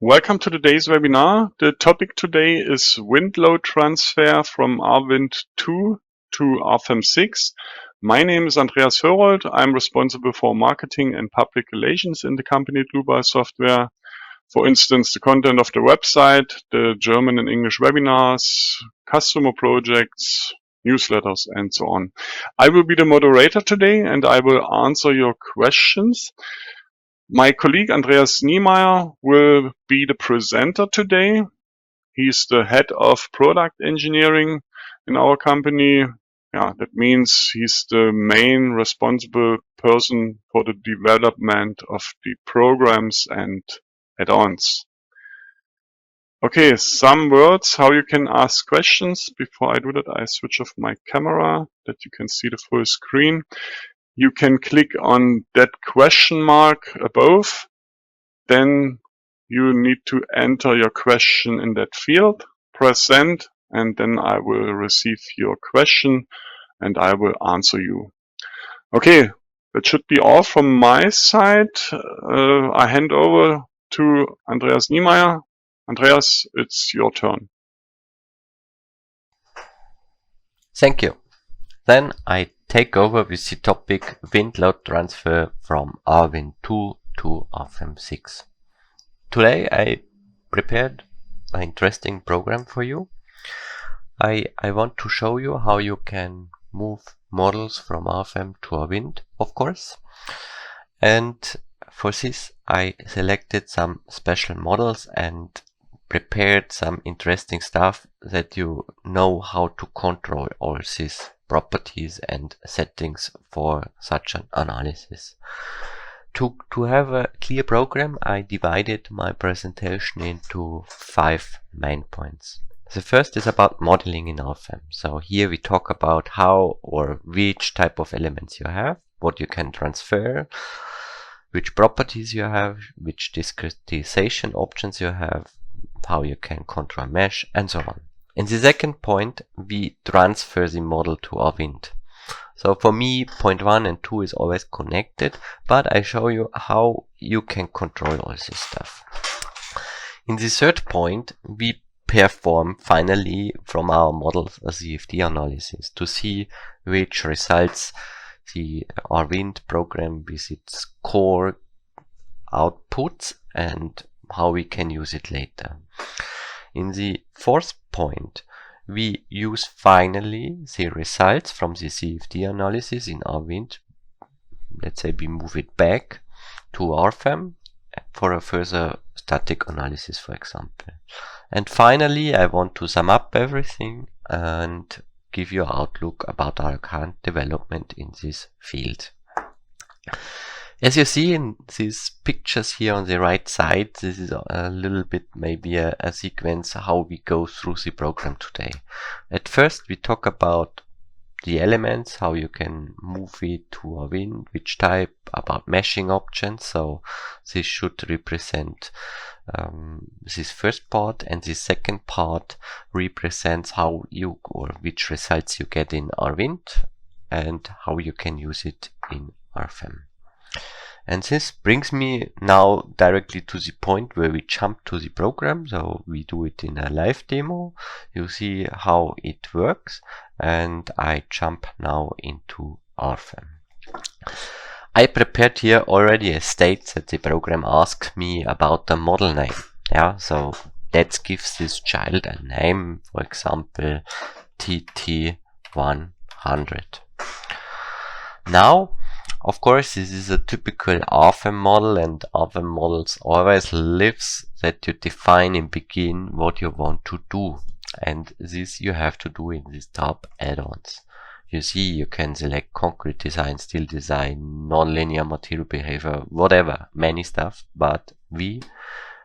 Welcome to today's webinar. The topic today is wind load transfer from RWIND 2 to RFEM 6. My name is Andreas Hörold. I'm responsible for marketing and public relations in the company Dlubal Software. For instance, the content of the website, the German and English webinars, customer projects, newsletters, and so on. I will be the moderator today and I will answer your questions. My colleague Andreas Niemeyer will be the presenter today. He's the head of product engineering in our company. Yeah, that means he's the main responsible person for the development of the programs and add-ons. Okay, some words how you can ask questions. Before I do that, I switch off my camera that you can see the full screen. You can click on that question mark above. Then you need to enter your question in that field, press send, and then I will receive your question and I will answer you. Okay, that should be all from my side. I hand over to Andreas Niemeyer. Andreas, it's your turn. Thank you. Then I take over with the topic wind load transfer from RWIND 2 to RFEM 6. Today I prepared an interesting program for you. I want to show you how you can move models from RFEM to RWIND, of course. And for this I selected some special models and prepared some interesting stuff that you know how to control all these properties and settings for such an analysis. To have a clear program, I divided my presentation into 5 main points. The first is about modeling in RFEM. So here we talk about how or which type of elements you have, what you can transfer, which properties you have, which discretization options you have, how you can control mesh, and so on. In the second point, we transfer the model to RWIND. So for me, point 1 and 2 is always connected, but I show you how you can control all this stuff. In the third point, we perform finally from our models a CFD analysis to see which results the RWIND program with its core outputs and how we can use it later. In the fourth point, we use finally the results from the CFD analysis in RWIND. Let's say we move it back to RFEM for a further static analysis, for example. And finally, I want to sum up everything and give you an outlook about our current development in this field. As you see in these pictures here on the right side, this is a little bit maybe a sequence how we go through the program today. At first we talk about the elements, how you can move it to RWIND, which type, about meshing options. So this should represent this first part, and the second part represents how you or which results you get in RWIND and how you can use it in RFEM. And this brings me now directly to the point where we jump to the program. So we do it in a live demo. You see how it works, and I jump now into RFEM. I prepared here already a state that the program asks me about the model name. Yeah, so that gives this child a name, for example, TT100. Now, of course, this is a typical RFEM model, and RFEM models always lives that you define and begin what you want to do. And this you have to do in these tab add-ons. You see, you can select concrete design, steel design, non-linear material behavior, whatever, many stuff. But we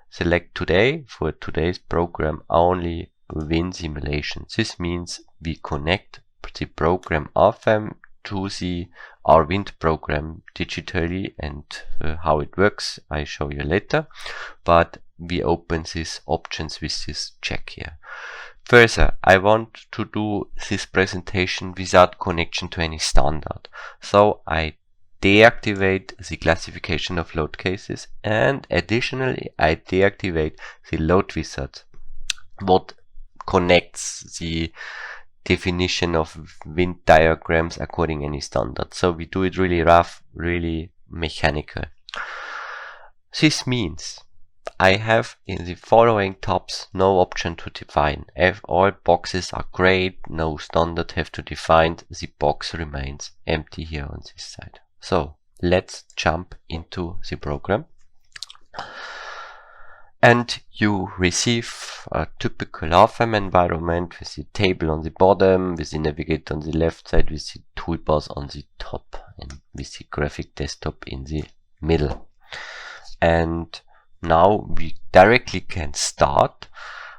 select today, for today's program, only wind simulation. This means we connect the program RFEM to the RWIND program digitally, and how it works I show you later, but we open these options with this check here. Further, I want to do this presentation without connection to any standard, so I deactivate the classification of load cases, and additionally I deactivate the load wizard, what connects the definition of wind diagrams according any standard. So we do it really rough, really mechanical. This means I have in the following tabs no option to define. If all boxes are great, no standard have to define, the box remains empty here on this side. So let's jump into the program. And you receive a typical RFEM environment with the table on the bottom, with the navigator on the left side, with the toolbars on the top, and with the graphic desktop in the middle. And now we directly can start.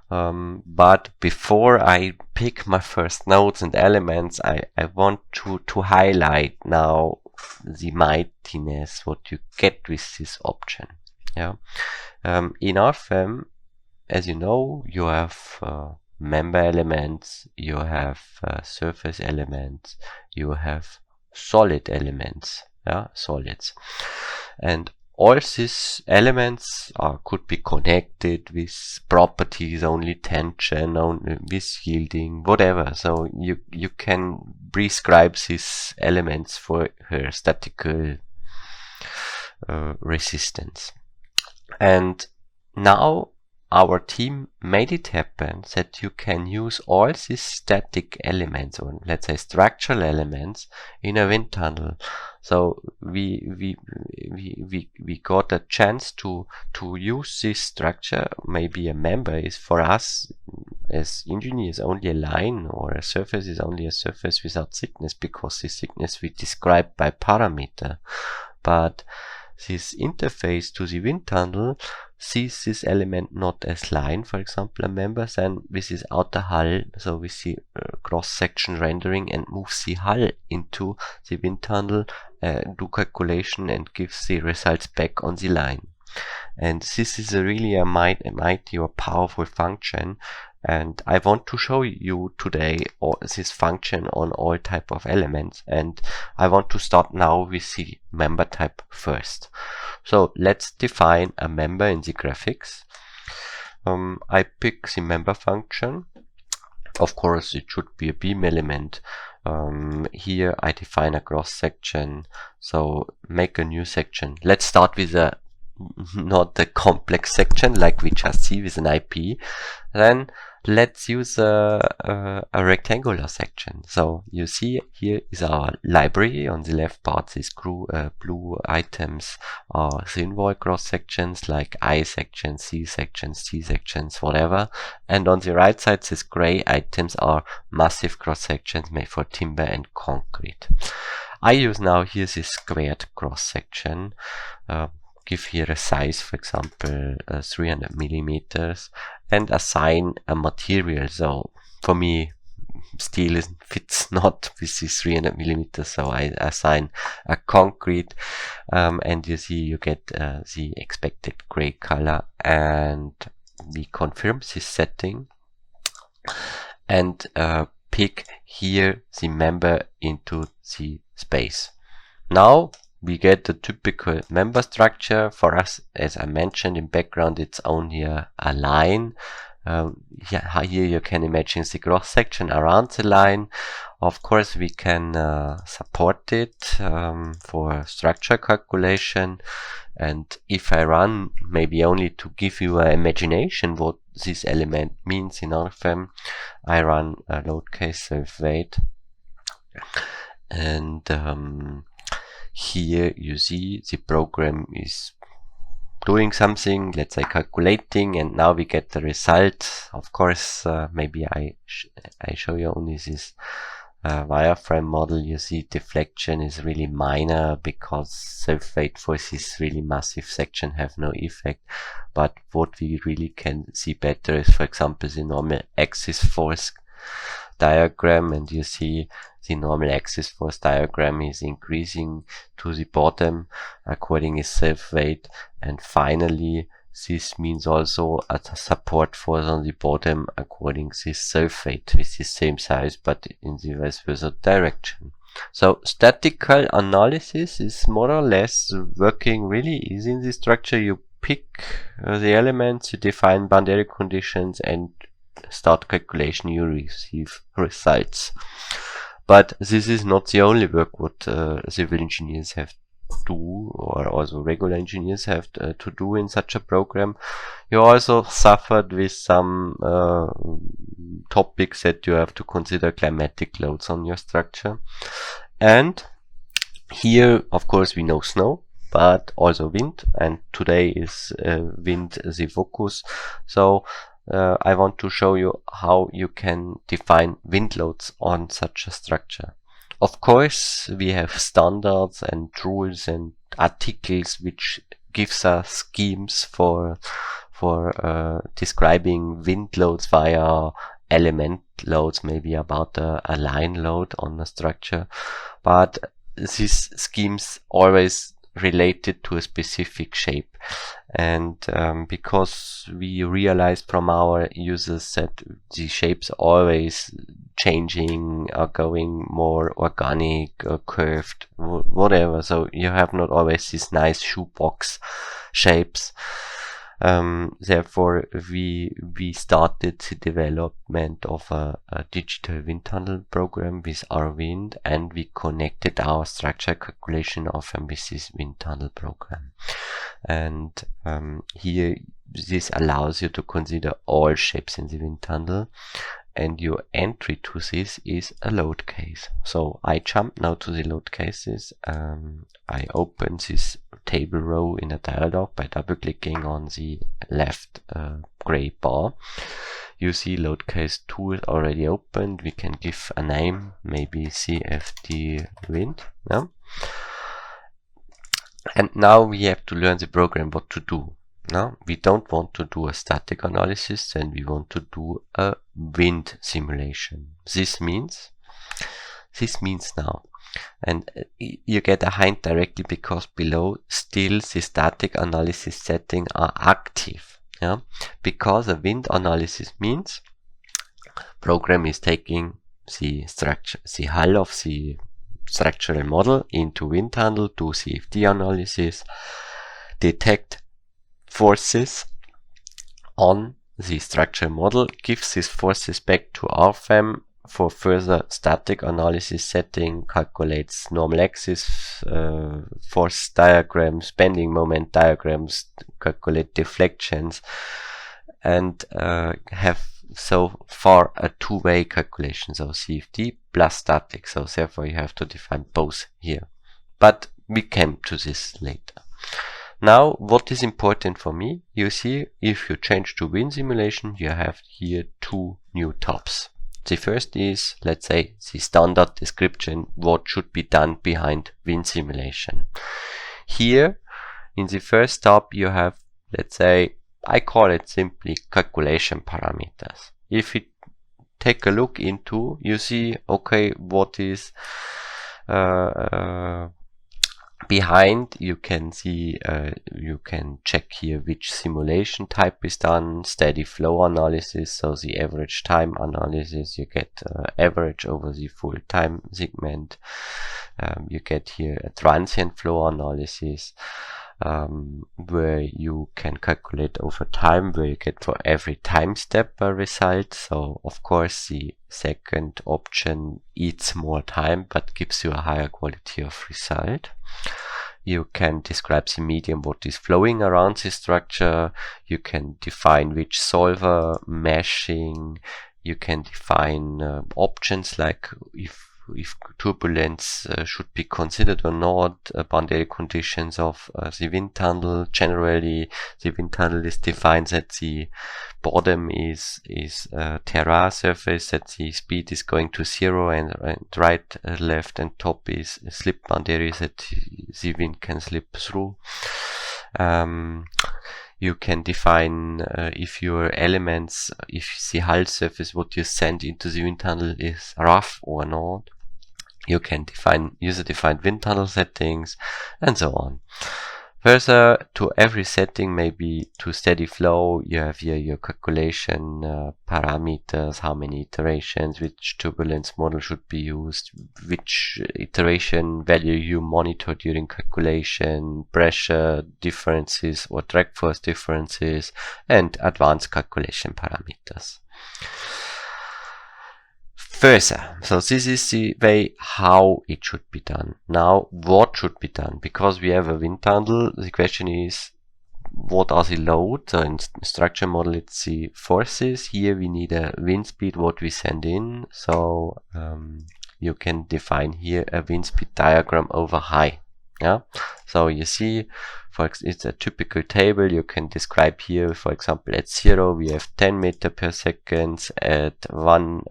But before I pick my first nodes and elements, I want to highlight now the mightiness what you get with this option. Yeah. In RFEM, as you know, you have member elements, you have surface elements, you have solid elements, yeah, solids, and all these elements could be connected with properties, only tension, only with yielding, whatever. So you can prescribe these elements for her statical resistance. And now our team made it happen that you can use all these static elements, or let's say structural elements, in a wind tunnel. So we got a chance to use this structure. Maybe a member is for us as engineers only a line, or a surface is only a surface without thickness, because the thickness we describe by parameter. But this interface to the wind tunnel sees this element not as line, for example, a member, then with this outer hull, so with the cross-section rendering, and moves the hull into the wind tunnel, do calculation, and gives the results back on the line. And this is really a mighty or powerful function. And I want to show you today this function on all type of elements. And I want to start now with the member type first. So let's define a member in the graphics. I pick the member function. Of course, it should be a beam element. Here I define a cross section. So make a new section. Let's start with not the complex section like we just see with an IP. Then let's use a rectangular section. So you see here is our library. On the left part, these blue items are thin wall cross sections like I sections, C sections, T sections, whatever. And on the right side, these gray items are massive cross sections made for timber and concrete. I use now here this squared cross section. Give here a size, for example, 300 millimeters, and assign a material. So for me, steel fits not with this 300 millimeters, so I assign a concrete, and you see you get the expected gray color, and we confirm this setting and pick here the member into the space. Now we get the typical member structure. For us, as I mentioned in background, it's only a line. Here you can imagine the cross section around the line. Of course, we can support it for structure calculation. And if I run, maybe only to give you an imagination what this element means in RFEM, I run a load case self-weight, and here you see the program is doing something, let's say calculating, and now we get the result. Of course, maybe I show you only this wireframe model. You see deflection is really minor because self-weight for this really massive section have no effect. But what we really can see better is, for example, the normal axis force diagram, and you see the normal axis force diagram is increasing to the bottom according to self-weight, and finally this means also a support force on the bottom according to this self-weight with the same size but in the vice versa direction. So statical analysis is more or less working really easy in this structure. You pick the elements, you define boundary conditions, and start calculation, you receive results. But this is not the only work what civil engineers have to do, or also regular engineers have to do in such a program. You also suffered with some topics that you have to consider climatic loads on your structure. And here, of course, we know snow, but also wind, and today is wind the focus. So I want to show you how you can define wind loads on such a structure. Of course, we have standards and rules and articles which gives us schemes for describing wind loads via element loads, maybe about a line load on a structure, but these schemes always related to a specific shape. And because we realized from our users that the shapes always changing, are going more organic or curved, whatever, so you have not always these nice shoebox shapes. Therefore we started the development of a digital wind tunnel program with RWIND, and we connected our structure calculation often with this wind tunnel program. And here this allows you to consider all shapes in the wind tunnel, and your entry to this is a load case. So I jump now to the load cases. I open this table row in a dialog by double clicking on the left gray bar. You see load case 2 is already opened. We can give a name, maybe CFD wind. Yeah? And now we have to learn the program what to do. Now we don't want to do a static analysis, and we want to do a wind simulation. This means now, and you get a hint directly because below still the static analysis settings are active. Yeah, because a wind analysis means program is taking the structure, the hull of the structural model into wind tunnel, do CFD analysis, detect forces on the structural model, gives these forces back to RFEM for further static analysis setting, calculates normal axis, force diagrams, bending moment diagrams, calculate deflections, and have so far a two-way calculation, so CFD plus static. So therefore you have to define both here, but we came to this later. Now, what is important for me, you see, if you change to wind simulation, you have here two new tabs. The first is, let's say, the standard description, what should be done behind wind simulation. Here, in the first tab, you have, let's say, I call it simply calculation parameters. If you take a look into, you see, okay, what is behind. You can see, you can check here which simulation type is done, steady flow analysis, so the average time analysis, you get average over the full time segment. You get here a transient flow analysis, where you can calculate over time, where you get for every time step a result. So of course the second option eats more time but gives you a higher quality of result. You can describe the medium what is flowing around the structure. You can define which solver, meshing. You can define options like if turbulence should be considered or not, boundary conditions of the wind tunnel. Generally, the wind tunnel is defined that the bottom is terra surface, that the speed is going to 0, and right, left, and top is slip boundaries that the wind can slip through. You can define if your elements, if the hull surface what you send into the wind tunnel is rough or not. You can define user-defined wind tunnel settings and so on. Further to every setting, maybe to steady flow, you have here your calculation parameters, how many iterations, which turbulence model should be used, which iteration value you monitor during calculation, pressure differences or drag force differences, and advanced calculation parameters. Further, so this is the way how it should be done. Now, what should be done? Because we have a wind tunnel, the question is, what are the loads? So in structure model, it's the forces. Here we need a wind speed, what we send in. So you can define here a wind speed diagram over high. Yeah. So you see, it's a typical table. You can describe here, for example, at 0 we have 10 meter per second. At 1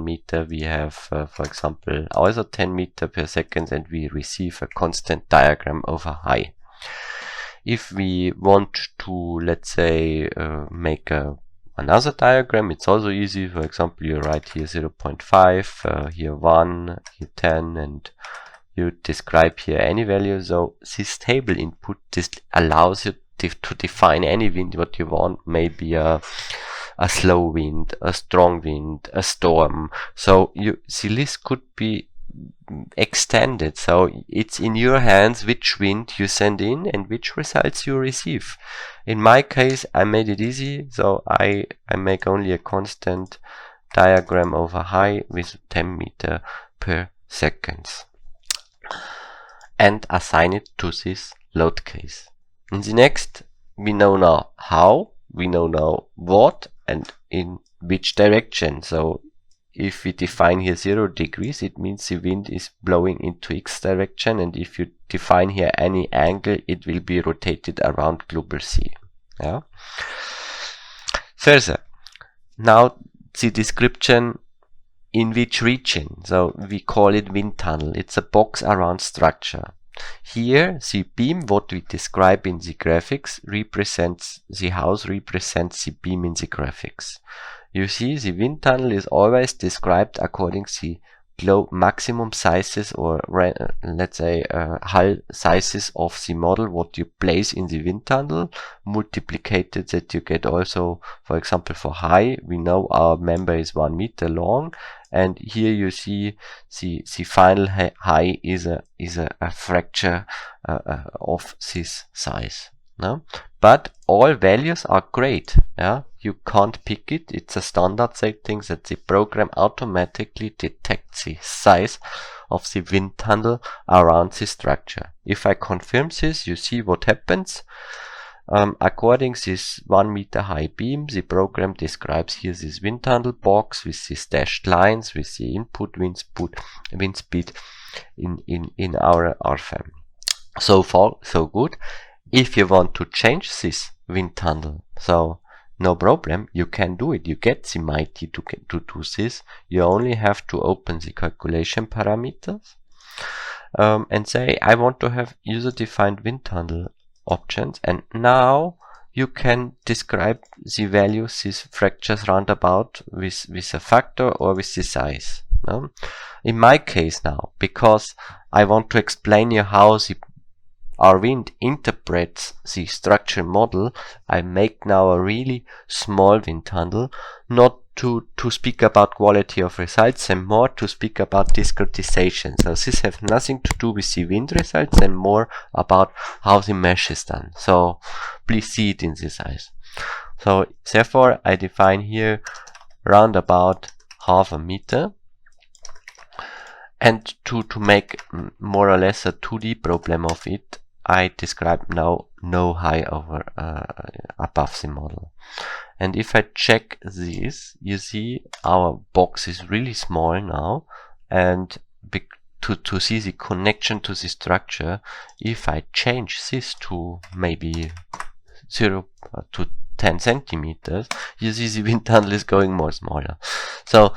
meter we have, for example, also 10 meter per second, and we receive a constant diagram over high. If we want to, let's say, make another diagram, it's also easy. For example, you write here 0.5, here 1, here 10, and you describe here any value. So this table input, this allows you to define any wind what you want, maybe a slow wind, a strong wind, a storm. So the list could be extended. So it's in your hands which wind you send in and which results you receive. In my case, I made it easy, so I make only a constant diagram over high with 10 meter per second and assign it to this load case. In the next, we know now how, we know now what, and in which direction. So if we define here 0 degrees, it means the wind is blowing into X direction, and if you define here any angle, it will be rotated around global C. Yeah. Further, now the description in which region. So we call it wind tunnel. It's a box around structure. Here the beam, what we describe in the graphics, represents the house, represents the beam in the graphics. You see, the wind tunnel is always described according to the maximum sizes, or let's say hull sizes of the model what you place in the wind tunnel, multiplicated that you get also, for example, for high, we know our member is 1 meter long, and here you see the final high is a fracture of this size. No? But all values are great. Yeah, you can't pick it. It's a standard setting that the program automatically detects the size of the wind tunnel around the structure. If I confirm this, you see what happens. According to this 1 meter high beam, the program describes here this wind tunnel box with these dashed lines with the input wind speed in our RFEM. So far, so good. If you want to change this wind tunnel, so no problem, you can do it. You get the mighty to do this. You only have to open the calculation parameters and say, I want to have user-defined wind tunnel options, and now you can describe the values, these fractures roundabout with a factor or with the size. No? In my case now, because I want to explain you how our wind interprets the structure model, I make now a really small wind tunnel, not to speak about quality of results and more to speak about discretization. So this has nothing to do with the wind results and more about how the mesh is done. So please see it in this size. So therefore I define here round about 0.5 meter. And to make more or less a 2D problem of it, I describe now no high over above the model. And if I check this, you see our box is really small now, and to see the connection to the structure, if I change this to maybe 0 to 10 centimeters, you see the wind tunnel is going more smaller. So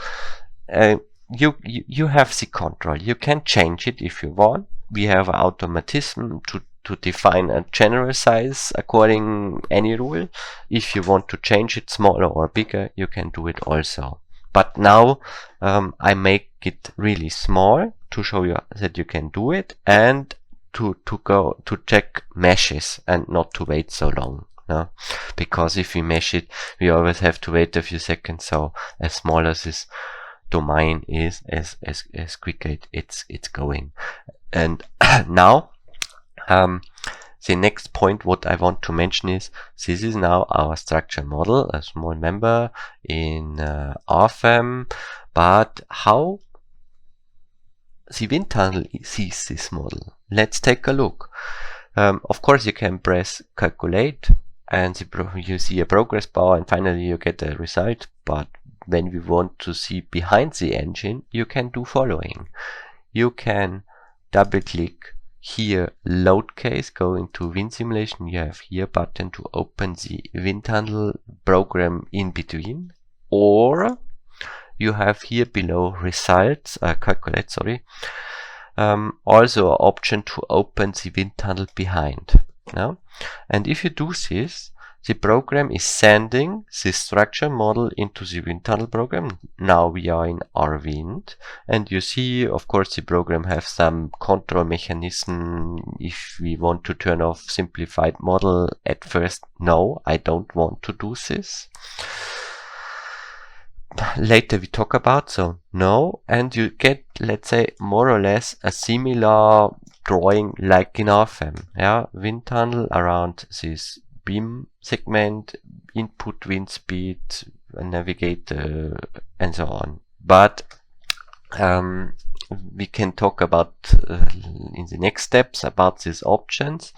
you have the control. You can change it if you want. We have automatism to define a general size according any rule. If you want to change it smaller or bigger, you can do it also. But now I make it really small to show you that you can do it, and go to check meshes and not to wait so long. No? Because if we mesh it, we always have to wait a few seconds. So as small as this domain is, as quick it's going. And now the next point what I want to mention is this is now our structure model, a small member in RFEM, but how the wind tunnel sees this model. Let's take a look. Of course you can press calculate and you see a progress bar and finally you get a result, but when we want to see behind the engine, you can do following. You can double click here load case, go into wind simulation. You have here button to open the wind tunnel program in between, or you have here below results, calculate, sorry, also an option to open the wind tunnel behind. Now, and if you do this, the program is sending the structure model into the wind tunnel program. Now we are in RWIND, and you see, of course, the program has some control mechanism. If we want to turn off simplified model at first, no, I don't want to do this. Later we talk about, so no, and you get, let's say, more or less a similar drawing like in RFEM. Yeah, wind tunnel around this beam segment, input wind speed, navigator, and so on. But we can talk about in the next steps about these options.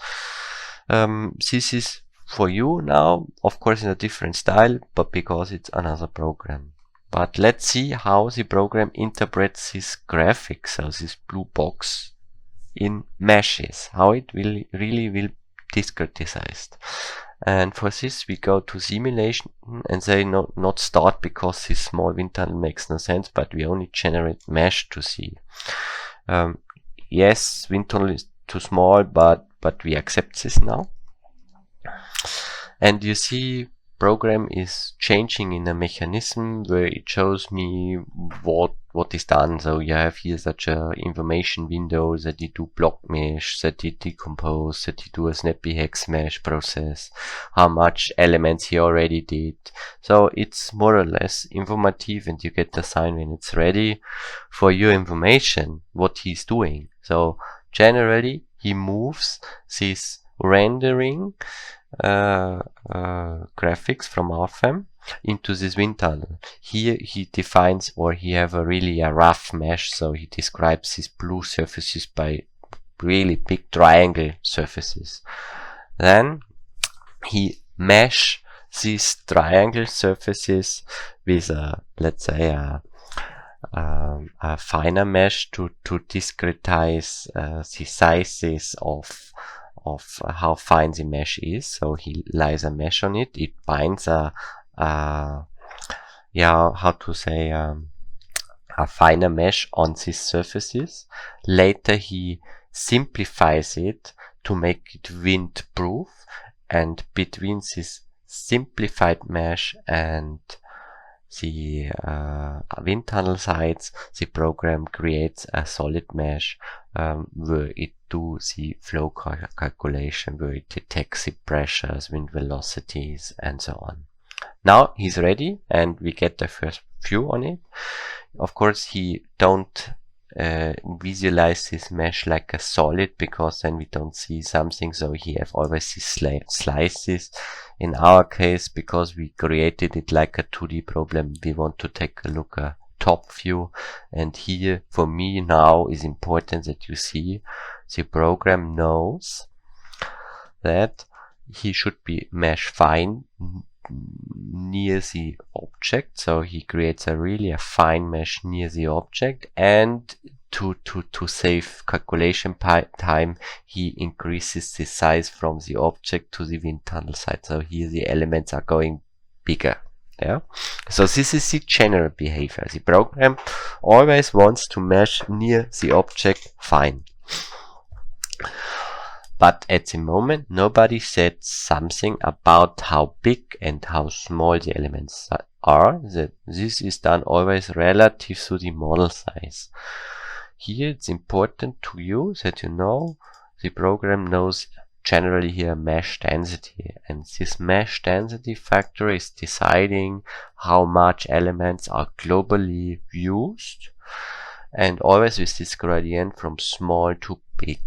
This is for you now, of course, in a different style, but because it's another program. But let's see how the program interprets this graphic, so this blue box in meshes, how it really will discretized. And for this we go to simulation and say not start, because this small wind tunnel makes no sense, but we only generate mesh to see. Yes, wind tunnel is too small, but we accept this now. And you see program is changing in a mechanism where it shows me what is done. So you have here such a information window that you do block mesh, that you decompose, that you do a snappy hex mesh process, how much elements he already did. So it's more or less informative, and you get the sign when it's ready for your information what he's doing. So generally he moves this rendering graphics from RFEM into this wind tunnel. Here he defines, or he have a really rough mesh, so he describes these blue surfaces by really big triangle surfaces. Then he mesh these triangle surfaces with a, let's say, a finer mesh to discretize the sizes of how fine the mesh is. So he lies a mesh on it. It binds a finer mesh on these surfaces. Later he simplifies it to make it wind proof, and between this simplified mesh and the wind tunnel sides, the program creates a solid mesh where it do the flow calculation, where it detects the pressures, wind velocities, and so on. Now he's ready, and we get the first view on it. Of course, he don't visualize this mesh like a solid, because then we don't see something. So he have always these slices. In our case, because we created it like a 2D problem, we want to take a look at top view. And here for me now is important that you see the program knows that he should be mesh fine near the object. So he creates a fine mesh near the object, and to save calculation time, he increases the size from the object to the wind tunnel side. So here the elements are going bigger. Yeah. So this is the general behavior. The program always wants to mesh near the object fine. But at the moment, nobody said something about how big and how small the elements are. This is done always relative to the model size. Here it's important to you that you know the program knows generally here mesh density, and this mesh density factor is deciding how much elements are globally used, and always with this gradient from small to big.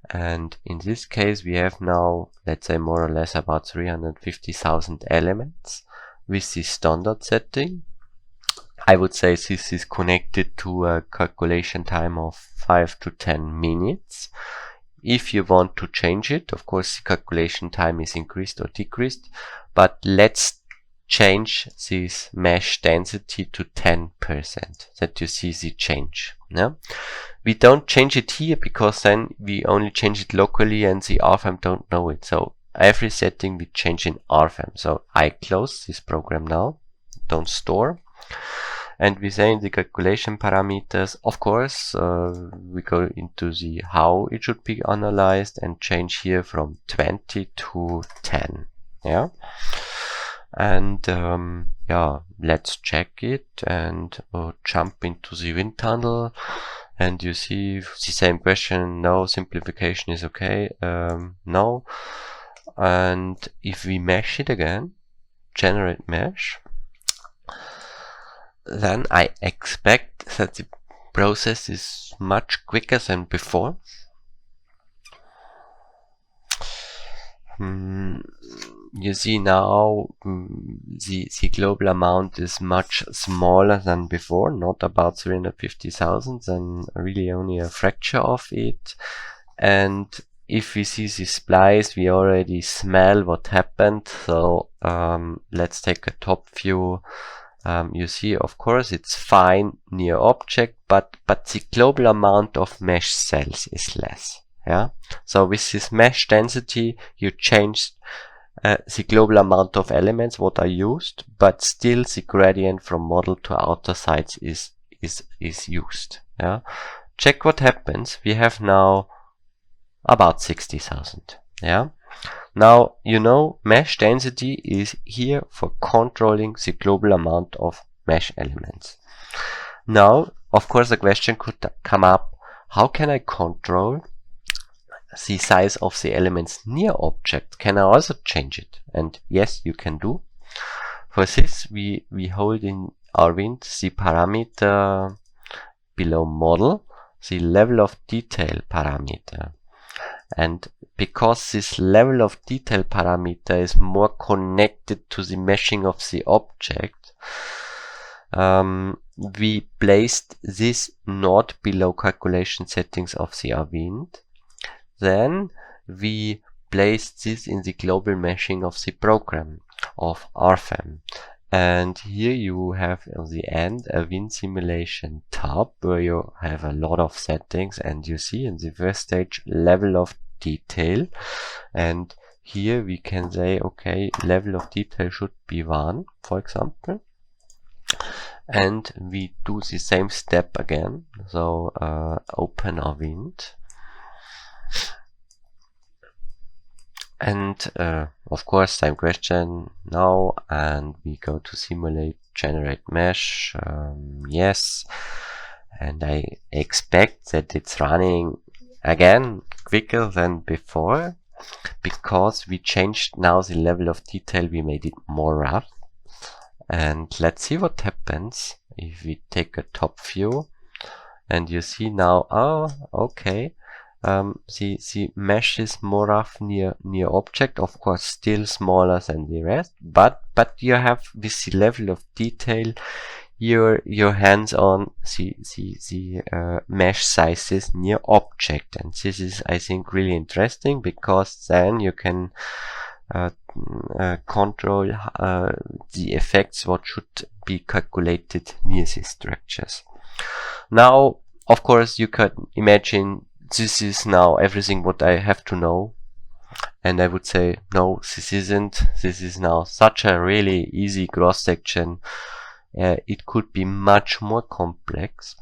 And in this case we have now, let's say, more or less about 350,000 elements with this standard setting. I would say this is connected to a calculation time of 5 to 10 minutes. If you want to change it, of course the calculation time is increased or decreased, but let's change this mesh density to 10%, that you see the change. Yeah? We don't change it here because then we only change it locally and the RFEM don't know it. So every setting we change in RFEM. So I close this program now, don't store. And we say in the calculation parameters, of course, we go into the how it should be analyzed and change here from 20 to 10. Yeah. And yeah, let's check it and jump into the wind tunnel. And you see the same question, no, simplification is okay, no. And if we mesh it again, generate mesh, then I expect that the process is much quicker than before. You see now the global amount is much smaller than before, not about 350,000, and really only a fraction of it. And if we see the splice, we already smell what happened. So let's take a top view. You see, of course, it's fine near object, but the global amount of mesh cells is less. Yeah. So with this mesh density, you changed the global amount of elements what are used, but still the gradient from model to outer sides is used. Yeah. Check what happens. We have now about 60,000. Yeah. Now, you know, mesh density is here for controlling the global amount of mesh elements. Now, of course, the question could come up, how can I control the size of the elements near object? Can I also change it? And yes, you can do. For this, we hold in RWIND the parameter below model, the level of detail parameter. And because this level of detail parameter is more connected to the meshing of the object, we placed this not below calculation settings of the RWIND. Then we placed this in the global meshing of the program of RFEM. And here you have at the end a wind simulation tab where you have a lot of settings, and you see in the first stage level of detail, and here we can say, okay, level of detail should be 1, for example, and we do the same step again. So open RWIND, and of course same question now, and we go to simulate generate mesh. Yes, and I expect that it's running again quicker than before because we changed now the level of detail, we made it more rough. And let's see what happens if we take a top view, and you see now, oh, okay, the mesh is more rough near object, of course still smaller than the rest, but you have with the level of detail your hands on the mesh sizes near object. And this is, I think, really interesting because then you can control the effects what should be calculated near these structures. Now, of course, you can imagine this is now everything what I have to know, and I would say no, this isn't. This is now such a really easy cross section. It could be much more complex,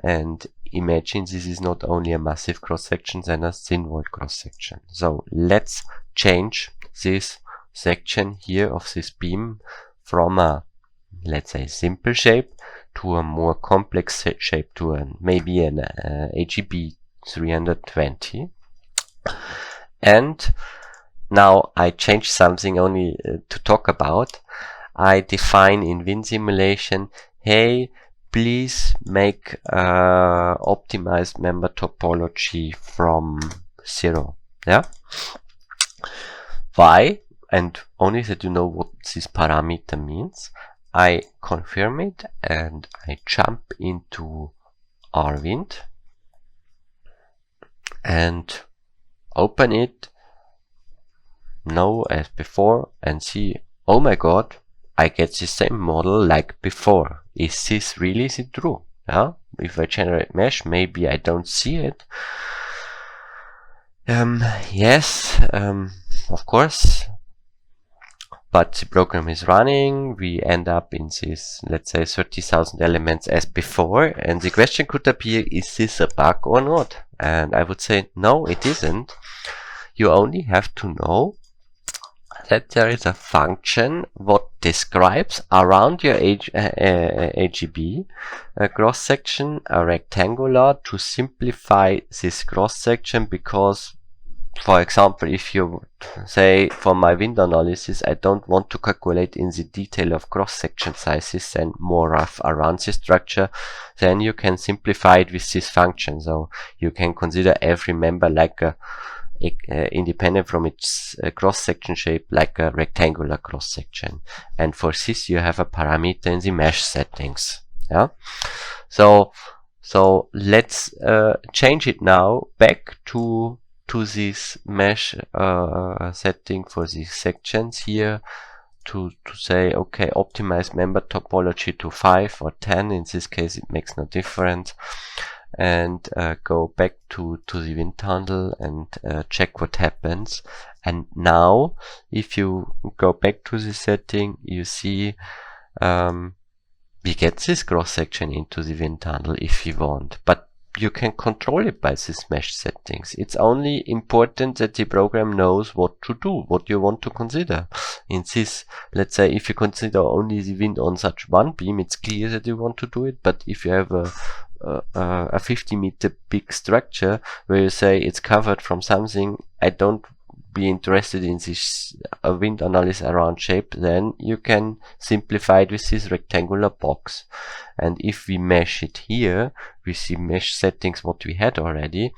and imagine this is not only a massive cross section, then a thin wall cross section. So let's change this section here of this beam from a, let's say, simple shape to a more complex shape, to maybe an AGB 320. And now I change something only to talk about. I define in Wind simulation, hey, please make optimized member topology from 0. Yeah. Why? And only that you know what this parameter means. I confirm it and I jump into RWIND and open it now as before and see, oh my god, I get the same model like before. Is this really true? Yeah? If I generate mesh, maybe I don't see it. Yes, of course. But the program is running, we end up in this, let's say, 30,000 elements as before, and the question could appear, is this a bug or not? And I would say, no, it isn't. You only have to know that there is a function what describes around your AGB a cross section, a rectangular, to simplify this cross section, because for example, if you say for my window analysis, I don't want to calculate in the detail of cross section sizes and more rough around the structure, then you can simplify it with this function. So you can consider every member like a independent from its cross-section shape, like a rectangular cross-section. And for this you have a parameter in the mesh settings. Yeah. So let's change it now back to this mesh setting for these sections here, to say, okay, optimize member topology to 5 or 10. In this case it makes no difference. And go back to the wind tunnel and check what happens. And now if you go back to the setting, you see we get this cross section into the wind tunnel if you want, but you can control it by this mesh settings. It's only important that the program knows what to do, what you want to consider. In this, let's say, if you consider only the wind on such one beam, it's clear that you want to do it. But if you have a 50-meter big structure where you say it's covered from something, I don't be interested in this wind analysis around shape, then you can simplify it with this rectangular box. And if we mesh it here with the mesh settings what we had already,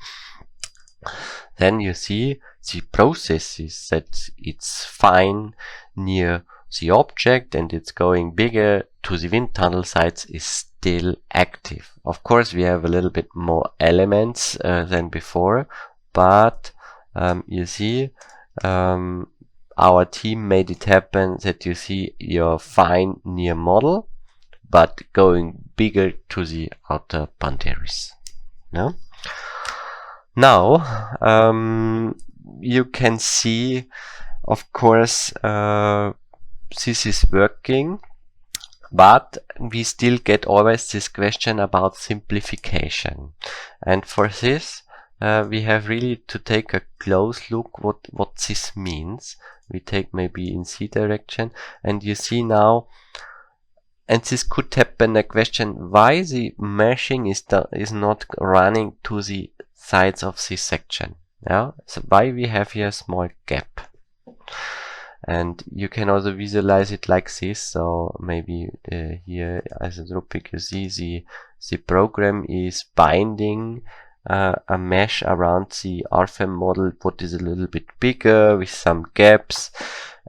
then you see the processes that it's fine near the object and it's going bigger to the wind tunnel sides is still active. Of course we have a little bit more elements than before, but you see our team made it happen that you see your fine near model but going bigger to the outer boundaries. No? Now you can see, of course, this is working, but we still get always this question about simplification. And for this we have really to take a close look what this means. We take maybe in C direction, and you see now, and this could happen a question, why the meshing is not running to the sides of this section. Yeah, so why we have here a small gap. And you can also visualize it like this. So maybe here as a topic you see the program is binding a mesh around the RFEM model what is a little bit bigger with some gaps,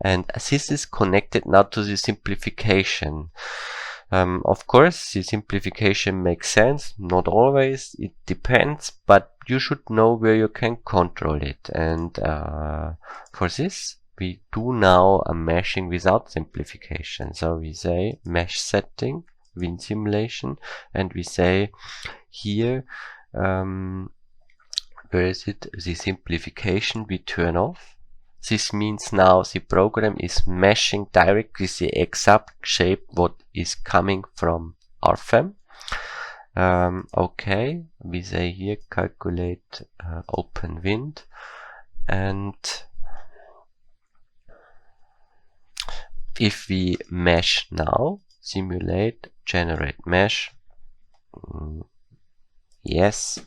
and this is connected now to the simplification. Of course the simplification makes sense, not always, it depends, but you should know where you can control it. And for this we do now a meshing without simplification. So we say mesh setting, wind simulation, and we say here where is it, the simplification we turn off. This means now the program is meshing directly the exact shape what is coming from RFEM. Okay, we say here calculate open wind, and if we mesh now, simulate, generate mesh, yes,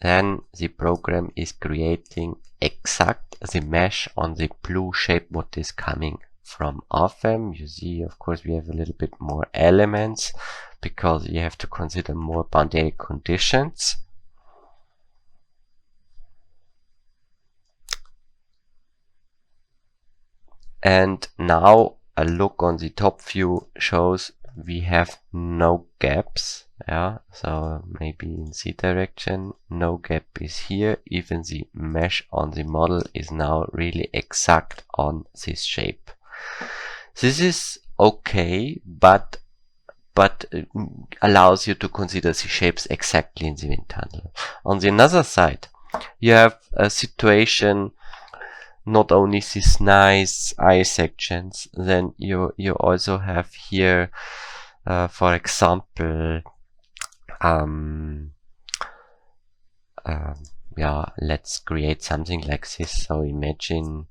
then the program is creating exact the mesh on the blue shape what is coming from RFEM. You see, of course, we have a little bit more elements because you have to consider more boundary conditions. And now a look on the top view shows we have no gaps. Yeah, so maybe in Z direction, no gap is here. Even the mesh on the model is now really exact on this shape. This is okay, but allows you to consider the shapes exactly in the wind tunnel. On the other side, you have a situation not only these nice eye sections, then you also have here, for example, yeah, let's create something like this. So imagine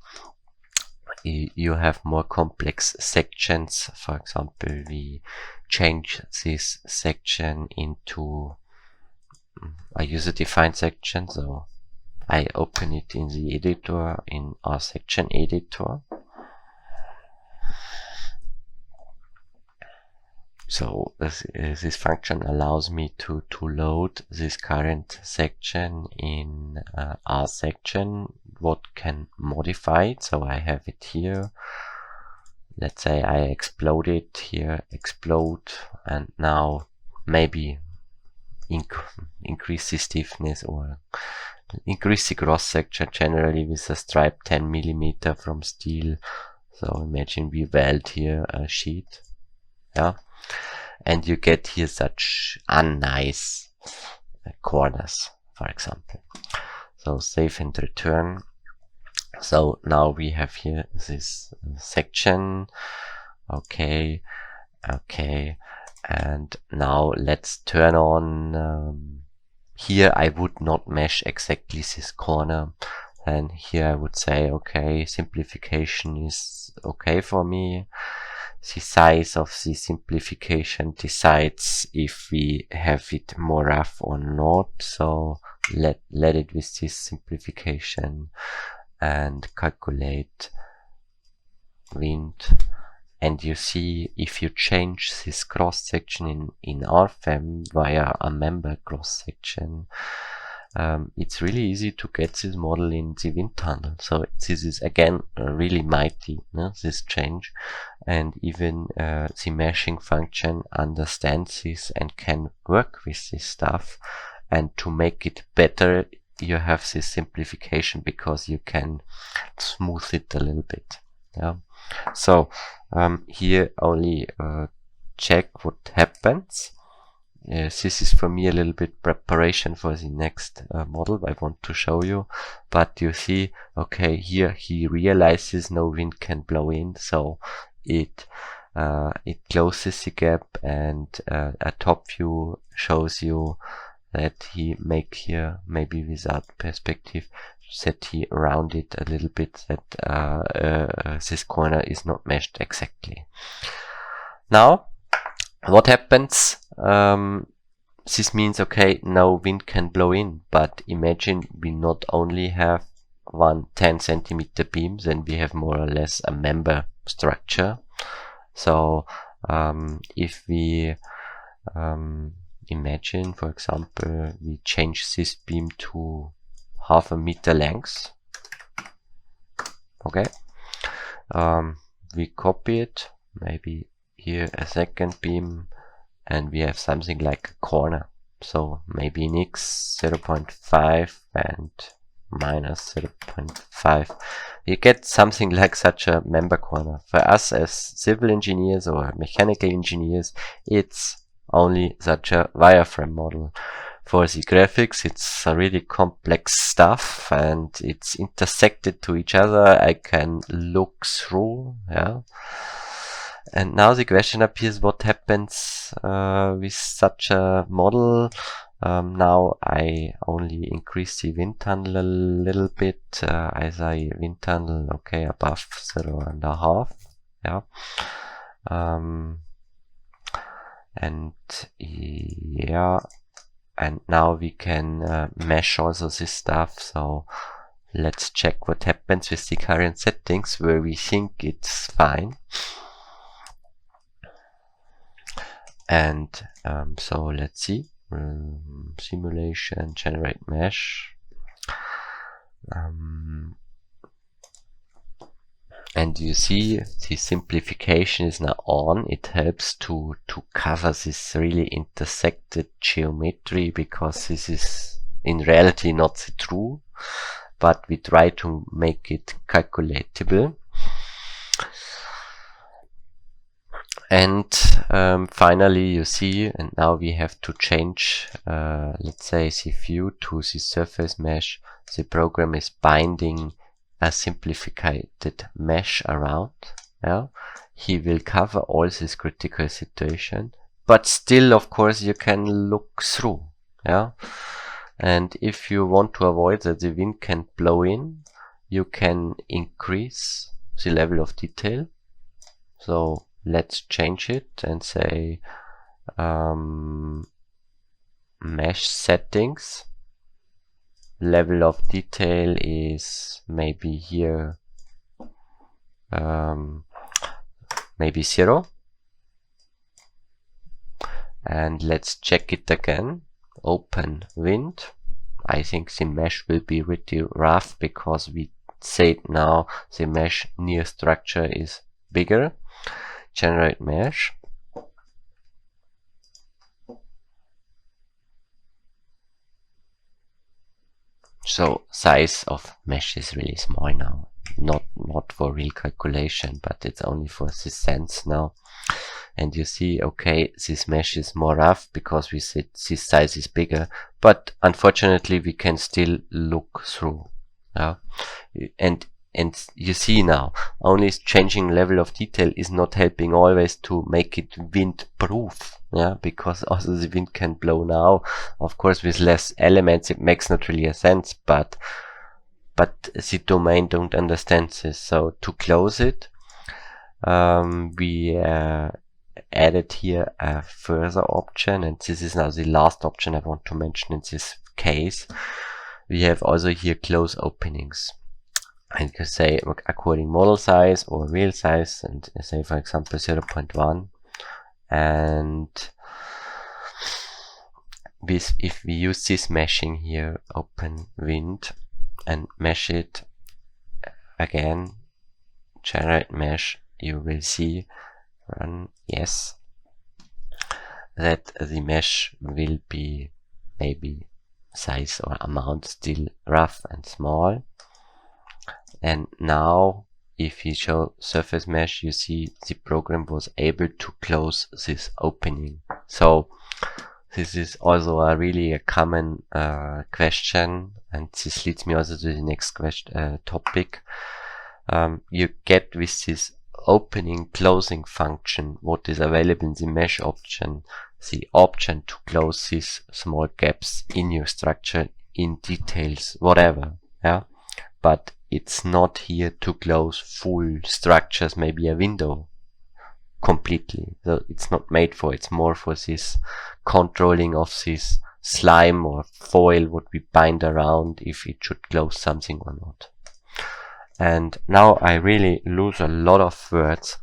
you have more complex sections. For example, we change this section into a user-defined section. So I open it in the editor, in our section editor. So this function allows me to load this current section in our section, what can modify it. So I have it here. Let's say I explode it here, explode, and now maybe increase the stiffness or increase the cross section, generally with a stripe 10 millimeter from steel. So imagine we weld here a sheet, yeah, and you get here such unnice corners, for example. So save and return. So now we have here this section. Okay, and now let's turn on. Here I would not mesh exactly this corner, and here I would say, okay, simplification is okay for me. The size of the simplification decides if we have it more rough or not. So let it with this simplification and calculate wind. And you see, if you change this cross section in RFEM via a member cross section, it's really easy to get this model in the wind tunnel. So this is again really mighty, no? This change, and even the meshing function understands this and can work with this stuff. And to make it better, you have this simplification because you can smooth it a little bit. Yeah. So here only check what happens. This is for me a little bit preparation for the next model I want to show you. But you see, okay, here he realizes no wind can blow in, so it closes the gap, and a top view shows you that he make here, maybe without perspective, that he rounded a little bit, that this corner is not meshed exactly. Now, what happens? This means, okay, no wind can blow in, but imagine we not only have one 10 centimeter beam, then we have more or less a member structure. So if we imagine, for example, we change this beam to 0.5 meter length. Okay, we copy it, maybe here a second beam, and we have something like a corner. So maybe in X 0.5 and minus 0.5. You get something like such a member corner. For us as civil engineers or mechanical engineers, it's only such a wireframe model. For the graphics, it's a really complex stuff and it's intersected to each other. I can look through, yeah. And now the question appears, what happens with such a model? Now I only increase the wind tunnel a little bit. As I wind tunnel, okay, above 0.5, yeah. And yeah, and now we can mesh also this stuff. So let's check what happens with the current settings where we think it's fine. And so let's see, simulation, generate mesh. And you see the simplification is now on. It helps to cover this really intersected geometry, because this is in reality not true, but we try to make it calculatable. And finally you see, and now we have to change, let's say, the view to the surface mesh. The program is binding a simplified mesh around. Yeah, he will cover all this critical situation, but still, of course, you can look through. Yeah, and if you want to avoid that the wind can blow in, you can increase the level of detail. So let's change it and say mesh settings. Level of detail is maybe here, maybe 0. And let's check it again. Open wind. I think the mesh will be pretty rough, because we said now the mesh near structure is bigger. Generate mesh. So size of mesh is really small now, not for real calculation, but it's only for this sense now. And you see, okay, this mesh is more rough because we said this size is bigger, but unfortunately we can still look through. And you see now, only changing level of detail is not helping always to make it wind proof. Yeah, because also the wind can blow now. Of course, with less elements, it makes not really a sense, but the domain don't understand this. So to close it, we added here a further option, and this is now the last option I want to mention in this case. We have also here close openings. And you can say according model size or real size, and say for example 0.1. And if we use this meshing here, open wind and mesh it again, generate mesh, you will see, run yes, that the mesh will be maybe size or amount still rough and small. And now if you show surface mesh, you see the program was able to close this opening. So this is also a really common question, and this leads me also to the next topic. You get with this opening closing function what is available in the mesh option, the option to close these small gaps in your structure, in details, whatever. Yeah, but it's not here to close full structures, maybe a window completely. So it's not made for, it's more for this controlling of this slime or foil what we bind around, if it should close something or not. And now I really lose a lot of words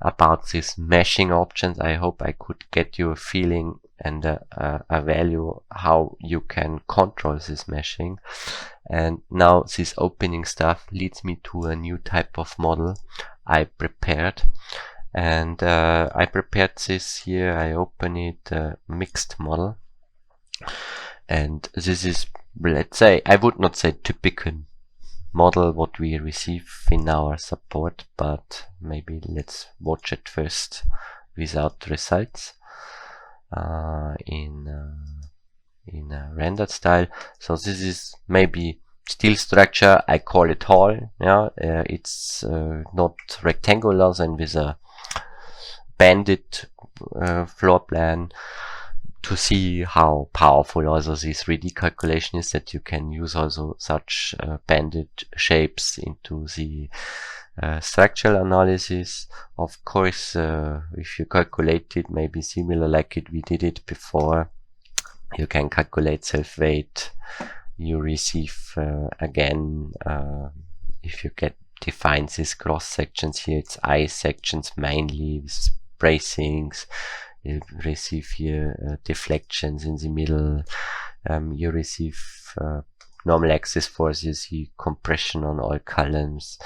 about these meshing options. I hope I could get you a feeling and a value how you can control this meshing. And now this opening stuff leads me to a new type of model I prepared. And I prepared this here, I open it, mixed model. And this is, let's say, I would not say typical model what we receive in our support, but maybe let's watch it first without results in a rendered style. So this is maybe steel structure, I call it hall. Yeah, it's not rectangular and with a banded floor plan, to see how powerful also this 3D calculation is, that you can use also such banded shapes into the structural analysis. Of course, if you calculate it maybe similar like we did it before, You can calculate self-weight. You receive again, if you get defines these cross sections here, it's I sections mainly with bracings. You receive here deflections in the middle. You receive normal axis force. You see compression on all columns.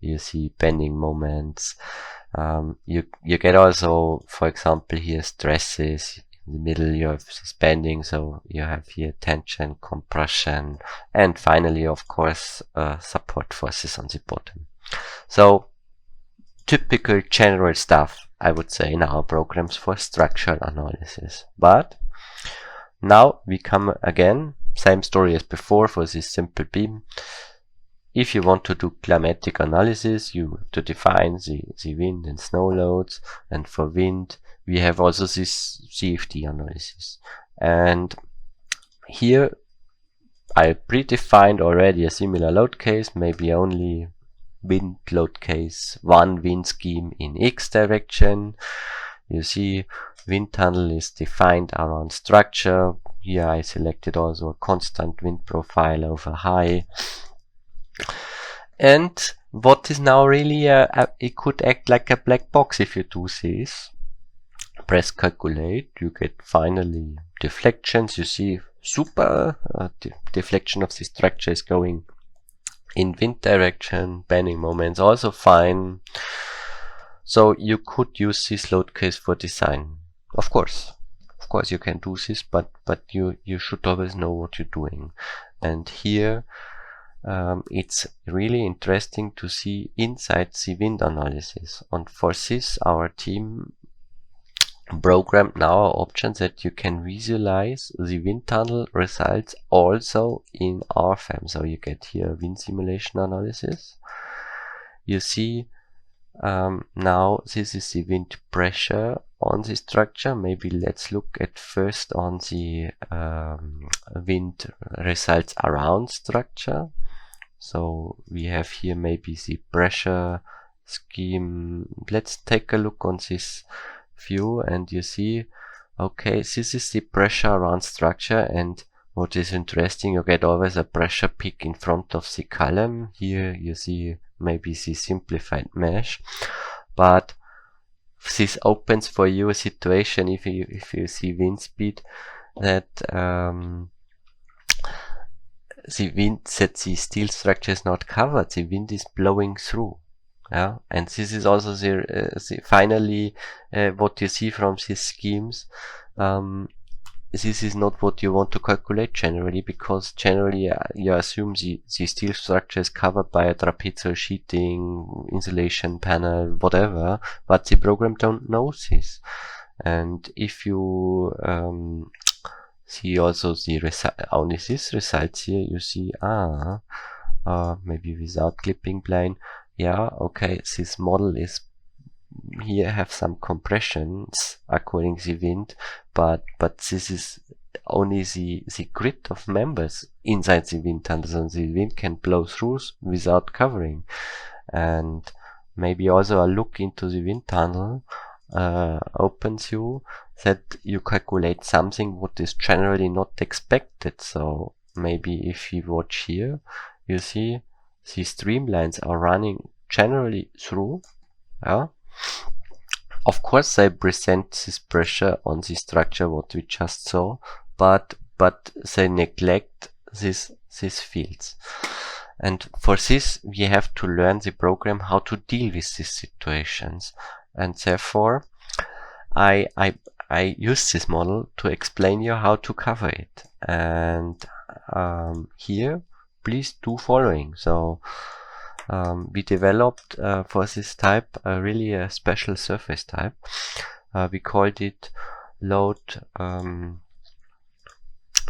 You see bending moments. You get also, for example, here stresses. In the middle you have this bending, so you have here tension, compression, and finally, of course, support forces on the bottom. So typical general stuff, I would say, in our programs for structural analysis. But now we come again, same story as before for this simple beam. If you want to do climatic analysis, you have to define the wind and snow loads, and for wind we have also this CFD analysis. And here I predefined already a similar load case, maybe only wind load case, one wind scheme in X direction. You see wind tunnel is defined around structure. Here I selected also a constant wind profile over high. And what is now really it could act like a black box if you do this. Press calculate, you get finally deflections. You see super deflection of the structure is going in wind direction, bending moments also fine. So you could use this load case for design. Of course you can do this, but you should always know what you're doing. And here it's really interesting to see inside the wind analysis. And for this, our team programmed now options that you can visualize the wind tunnel results also in RFEM. So you get here wind simulation analysis. You see now this is the wind pressure on the structure. Maybe let's look at first on the wind results around structure. So we have here maybe the pressure scheme. Let's take a look on this view, and you see, okay, this is the pressure around structure, and what is interesting, you get always a pressure peak in front of the column. Here you see maybe the simplified mesh, but this opens for you a situation if you see wind speed that the wind that the steel structure is not covered, the wind is blowing through. Yeah, and this is also the finally what you see from these schemes. This is not what you want to calculate generally, because generally you assume the steel structure is covered by a trapezoid sheeting, insulation panel, whatever, but the program don't know this. And if you see also the only this results here, you see maybe without clipping plane. Yeah, okay, this model is here have some compressions according to the wind, but this is only the grid of members inside the wind tunnel, and the wind can blow through without covering. And maybe also a look into the wind tunnel opens you that you calculate something what is generally not expected. So maybe if you watch here, you see these streamlines are running generally through. Yeah, of course they present this pressure on the structure what we just saw, but they neglect these fields. And for this we have to learn the program how to deal with these situations, and therefore I use this model to explain you how to cover it. And here please do following. So we developed for this type really a special surface type. We called it load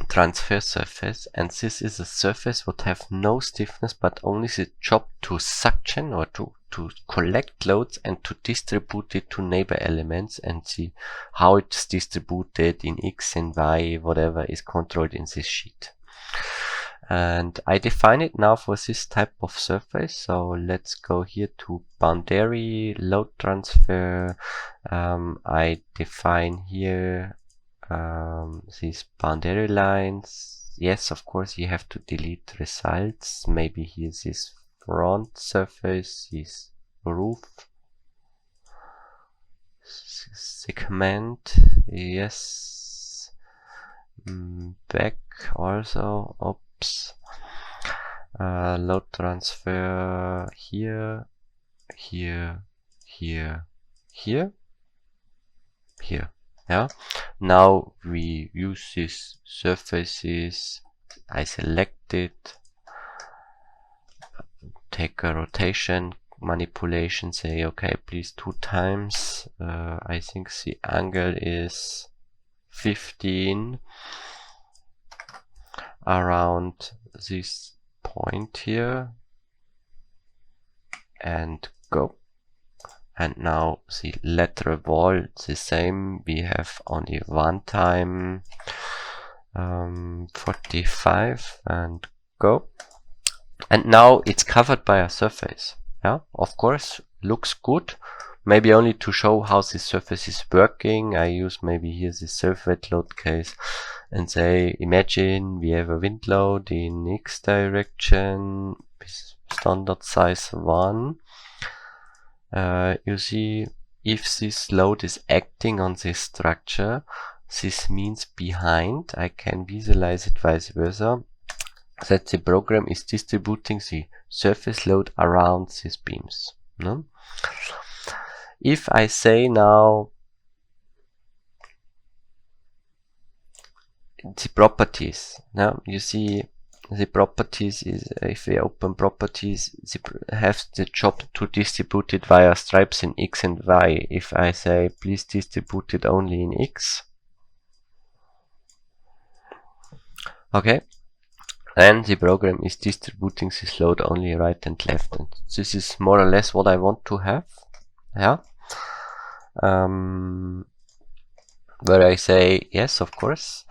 transfer surface, and this is a surface would have no stiffness but only the job to suction or to collect loads and to distribute it to neighbor elements, and see how it's distributed in X and Y, whatever is controlled in this sheet. And I define it now for this type of surface. So let's go here to boundary load transfer. I define here these boundary lines. Yes, of course, you have to delete results. Maybe here's this front surface, this roof segment. Yes, back also. Oops. Load transfer here, here, here, here, here. Yeah. Now we use these surfaces. I select it, take a rotation manipulation, say okay, please 2 times. I think the angle is 15 around this point here, and go. And now the lateral wall, the same, we have only 1 time, 45, and go. And now it's covered by a surface. Yeah, of course, looks good. Maybe only to show how this surface is working, I use maybe here the surface load case and say, imagine we have a wind load in X direction, standard size 1. You see, if this load is acting on this structure, this means behind, I can visualize it vice versa, that the program is distributing the surface load around these beams. No? If I say now the properties, now you see the properties is, if we open properties, they have the job to distribute it via stripes in X and Y. If I say please distribute it only in X, okay, and the program is distributing this load only right and left, and this is more or less what I want to have. Yeah. Where I say yes, of course.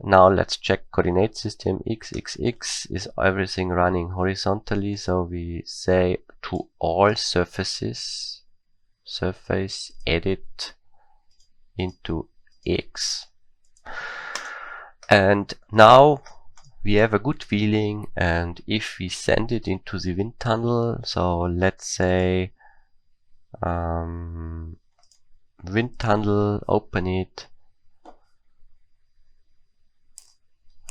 Now let's check coordinate system. X, is everything running horizontally, so we say to all surfaces, surface edit into X. And now we have a good feeling, and if we send it into the wind tunnel, so let's say wind tunnel, open it,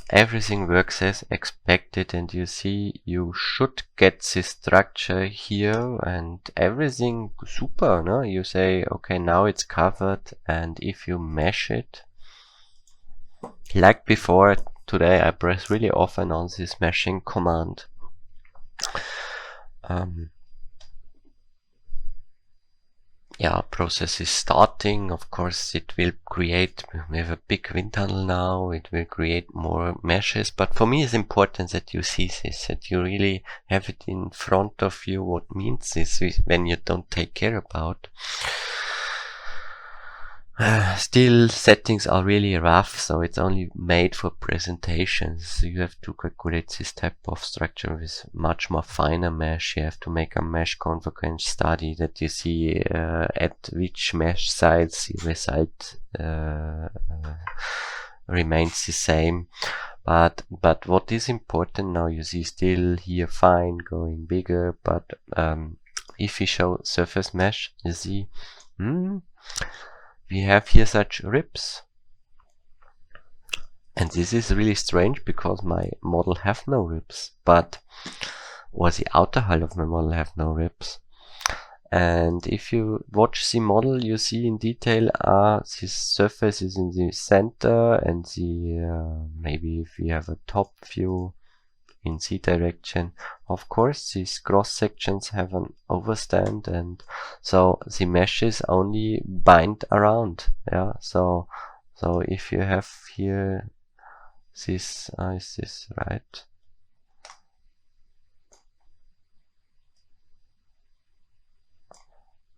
everything works as expected, and you see you should get this structure here and everything super, no? You say okay, now it's covered, and if you mesh it like before, today I press really often on this meshing command. Yeah, process is starting. Of course, it will create, we have a big wind tunnel now, it will create more meshes, but for me it's important that you see this, that you really have it in front of you, what means this when you don't take care about. Still, settings are really rough, so it's only made for presentations. So you have to calculate this type of structure with much more finer mesh. You have to make a mesh convergence study that you see at which mesh size the result remains the same. But what is important now, you see still here fine, going bigger, but if we show surface mesh, you see we have here such ribs, and this is really strange because my model have no ribs, but or the outer hull of my model have no ribs. And if you watch the model, you see in detail this surface is in the center, and the maybe if we have a top view in Z direction, of course these cross sections have an overstand, and so the meshes only bind around. Yeah, so if you have here this, is this right?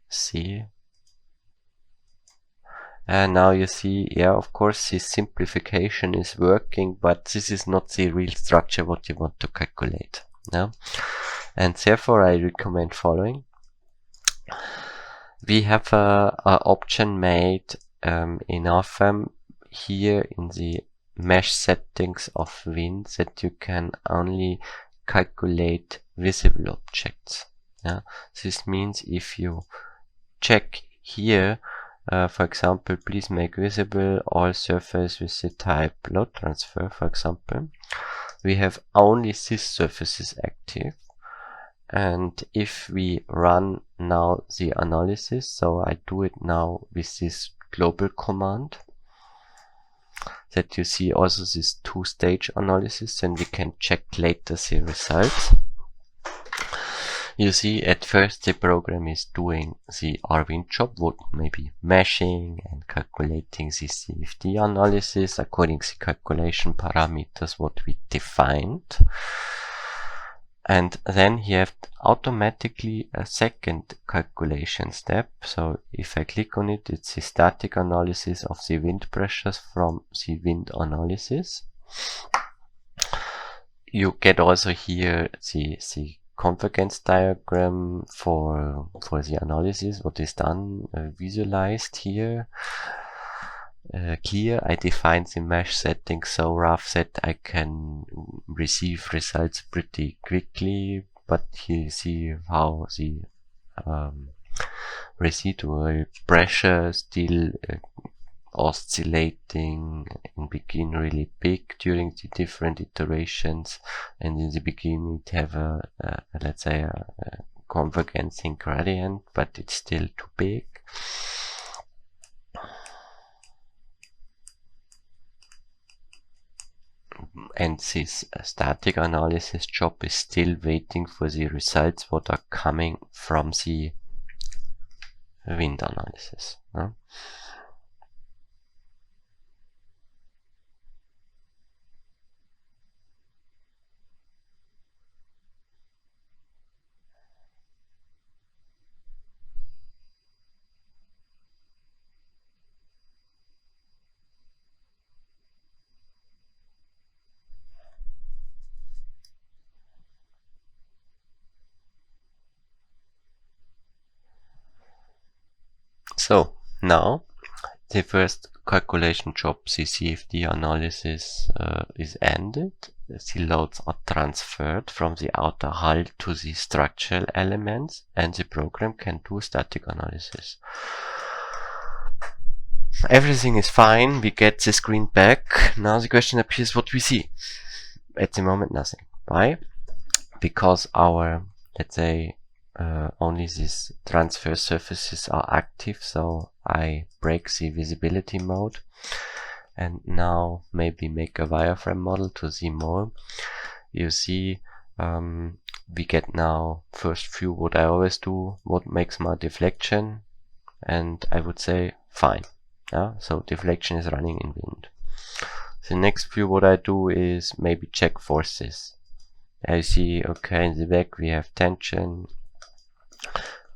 See, and now you see, yeah, of course this simplification is working, but this is not the real structure what you want to calculate. No? And therefore I recommend following. We have a option made in RFEM. here in the mesh settings of Wind that you can only calculate visible objects. Yeah? This means if you check here, for example, please make visible all surfaces with the type load transfer, for example, we have only these surfaces active. And if we run now the analysis, so I do it now with this global command, that you see also this two-stage analysis, and we can check later the results. You see at first the program is doing the RWIND job, what maybe meshing and calculating the CFD analysis according to the calculation parameters what we defined. And then you have automatically a second calculation step. So if I click on it, it's the static analysis of the wind pressures from the wind analysis. You get also here the convergence diagram for the analysis, what is done, visualized here. Clear, I defined the mesh setting so rough that I can receive results pretty quickly, but you see how the residual pressure still oscillating, in begin really big during the different iterations, and in the beginning it have a let's say a convergencing gradient, but it's still too big. And this static analysis job is still waiting for the results what are coming from the wind analysis. No? So now the first calculation job, the CFD analysis, is ended. The loads are transferred from the outer hull to the structural elements, and the program can do static analysis. Everything is fine. We get the screen back. Now the question appears what we see. At the moment, nothing. Why? Because our, let's say, only these transfer surfaces are active, so I break the visibility mode and now maybe make a wireframe model to see more. You see we get now first view what I always do, what makes my deflection, and I would say fine. Yeah, so deflection is running in wind. The next view what I do is maybe check forces. I see, okay, in the back we have tension.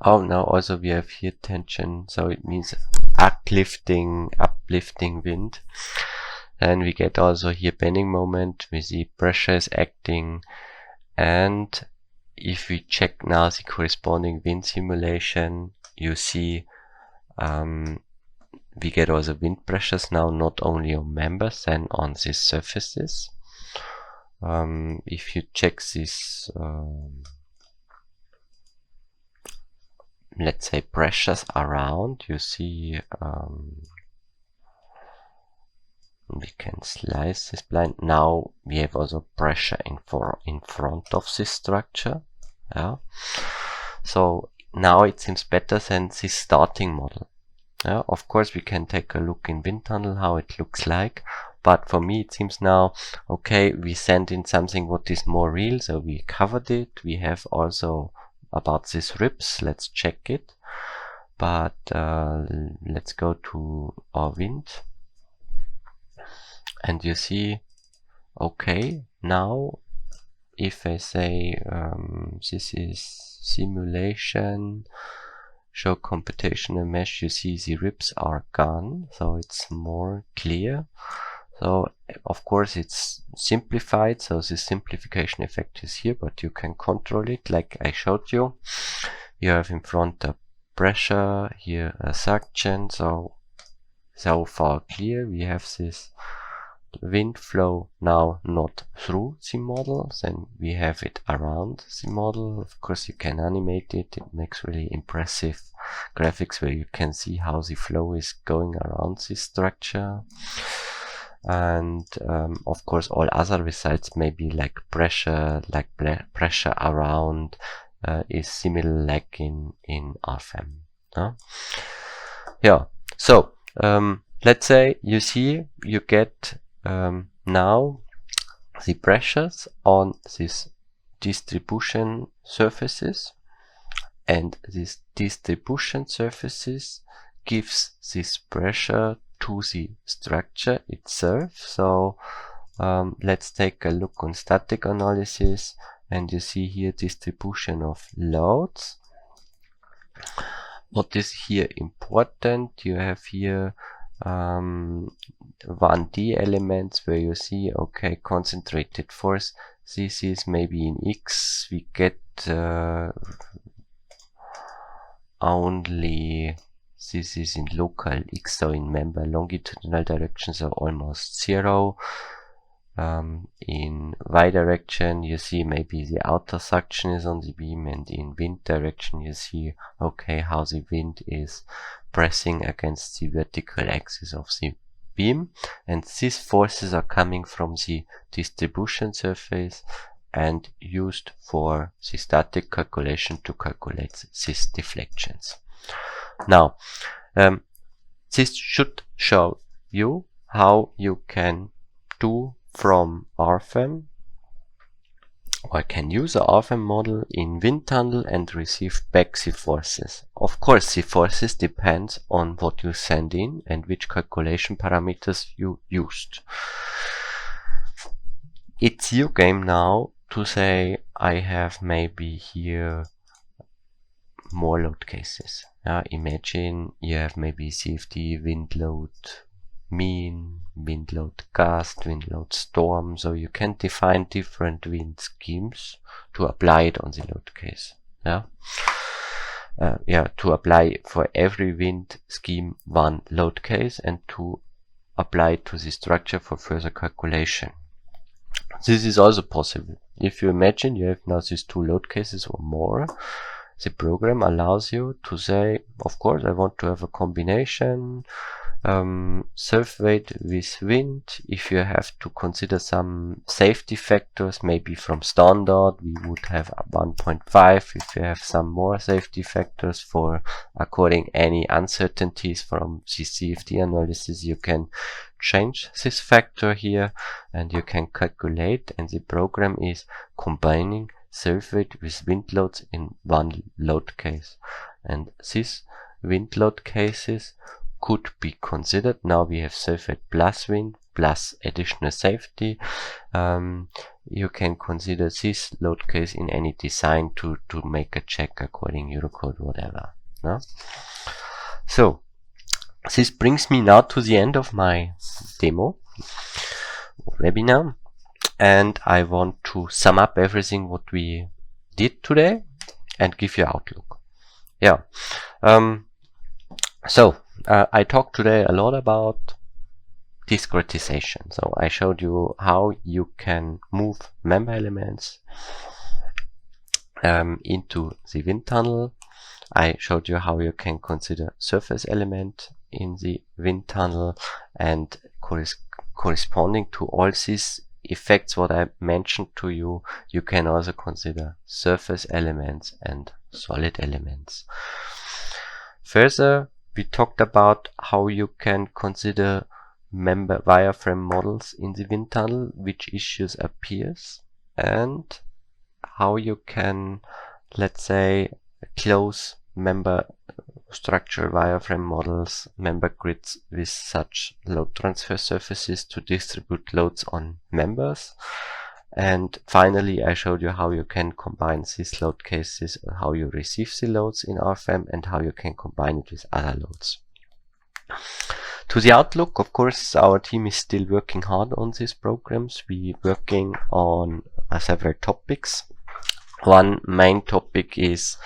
Oh, now also we have here tension, so it means uplifting wind. And we get also here bending moment, we see pressure is acting, and if we check now the corresponding wind simulation, you see we get also wind pressures now not only on members and on these surfaces. If you check this let's say pressures around, you see we can slice this blind. Now we have also pressure in front of this structure. Yeah. So now it seems better than this starting model. Yeah. Of course we can take a look in wind tunnel how it looks like, but for me it seems now okay, we send in something what is more real, so we covered it. We have also about these ribs, let's check it, but let's go to our wind, and you see, okay, now if I say this is simulation, show computational mesh, you see the ribs are gone, so it's more clear. So of course it's simplified, so the simplification effect is here, but you can control it like I showed you. You have in front a pressure, here a suction, so so far clear. We have this wind flow now not through the model, then we have it around the model. Of course, you can animate it. It makes really impressive graphics where you can see how the flow is going around this structure. And of course, all other results, maybe like pressure around, is similar like in RFEM. Yeah. So let's say you see you get now the pressures on these distribution surfaces, and these distribution surfaces gives this pressure to the structure itself. So let's take a look on static analysis, and you see here distribution of loads. What is here important? You have here 1D elements where you see, okay, concentrated force. This is maybe in X. We get only, this is in local X, so in member longitudinal directions are almost 0. In Y direction you see maybe the outer suction is on the beam, and in wind direction you see, okay, how the wind is pressing against the vertical axis of the beam, and these forces are coming from the distribution surface and used for the static calculation to calculate these deflections. Now this should show you how you can do from RFEM, or can use a RFEM model in wind tunnel and receive back the forces. Of course, the forces depend on what you send in and which calculation parameters you used. It's your game now to say, I have maybe here more load cases. Imagine you have maybe CFD, wind load mean, wind load gust, wind load storm, so you can define different wind schemes to apply it on the load case. To apply for every wind scheme one load case, and to apply it to the structure for further calculation. This is also possible. If you imagine you have now these 2 load cases or more, the program allows you to say, of course, I want to have a combination surf weight with wind. If you have to consider some safety factors, maybe from standard we would have 1.5. If you have some more safety factors for according any uncertainties from the CFD analysis, you can change this factor here and you can calculate, and the program is combining surf weight with wind loads in one load case. And these wind load cases could be considered. Now we have surf weight plus wind plus additional safety. You can consider this load case in any design to make a check according Eurocode, whatever. So this brings me now to the end of my demo webinar, and I want to sum up everything what we did today and give you outlook. I talked today a lot about discretization. So I showed you how you can move member elements into the wind tunnel. I showed you how you can consider surface element in the wind tunnel, and corresponding to all these effects what I mentioned to you, you can also consider surface elements and solid elements. Further, we talked about how you can consider member wireframe models in the wind tunnel, which issues appears, and how you can, let's say, close member structure wireframe models, member grids with such load transfer surfaces to distribute loads on members. And finally, I showed you how you can combine these load cases, how you receive the loads in RFEM, and how you can combine it with other loads. To the outlook, of course, our team is still working hard on these programs. We're working on several topics. One main topic is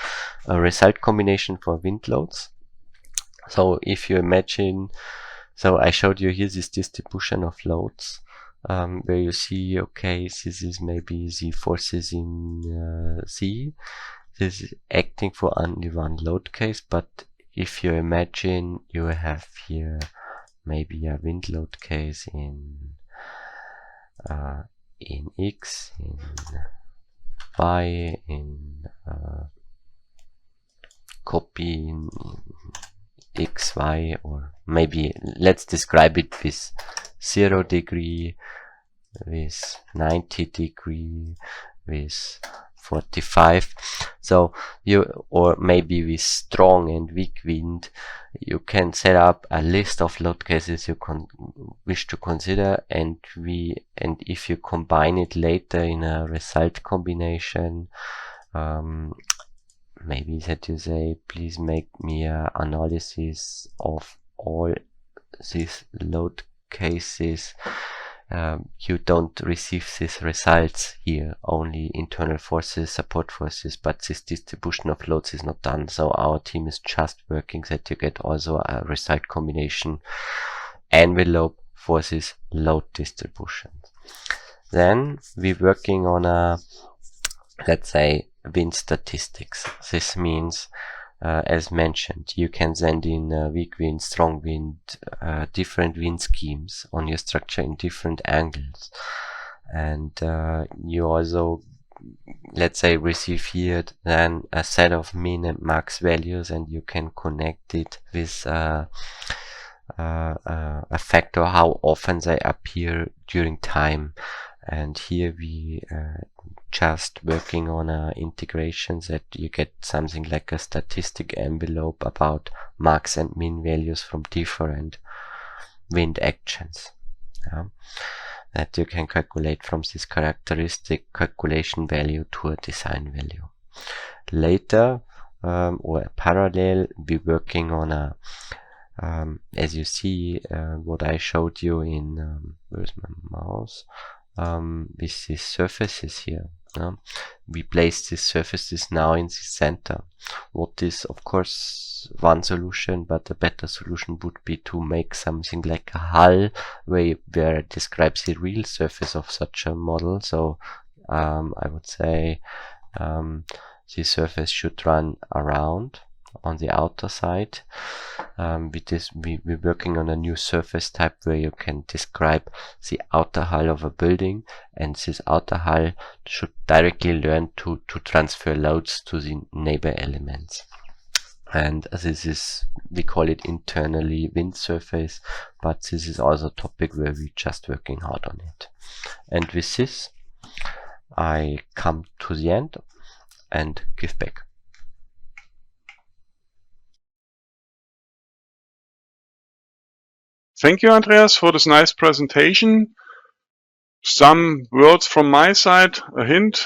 a result combination for wind loads. So if you imagine So I showed you here this distribution of loads, where you see, okay, this is maybe the forces in C. This is acting for only one load case, but if you imagine you have here maybe a wind load case in X, in Y, in copy in X, Y, or maybe let's describe it with 0 degree, with 90 degree, with 45. So or maybe with strong and weak wind, you can set up a list of load cases you wish to consider, and if you combine it later in a result combination, maybe that you say, please make me an analysis of all these load cases. You don't receive these results here, only internal forces, support forces, but this distribution of loads is not done. So our team is just working that you get also a result combination, envelope, forces, load distribution. Then we're working on a, let's say, wind statistics. This means, as mentioned, you can send in weak wind, strong wind, different wind schemes on your structure in different angles. And you also, let's say, receive here then a set of min and max values, and you can connect it with a factor how often they appear during time. And here we just working on a integration that you get something like a statistic envelope about max and min values from different wind actions, that you can calculate from this characteristic calculation value to a design value. Later, or parallel, we're working on a, as you see, what I showed you in, where's my mouse? With these surfaces here. We place these surfaces now in the center. What is, of course, one solution, but a better solution would be to make something like a hull where it describes the real surface of such a model. So I would say the surface should run around on the outer side. With this, we're working on a new surface type where you can describe the outer hull of a building, and this outer hull should directly learn to transfer loads to the neighbor elements. And this is, we call it internally wind surface, but this is also a topic where we're just working hard on it. And with this, I come to the end and give back. Thank you, Andreas, for this nice presentation. Some words from my side, a hint.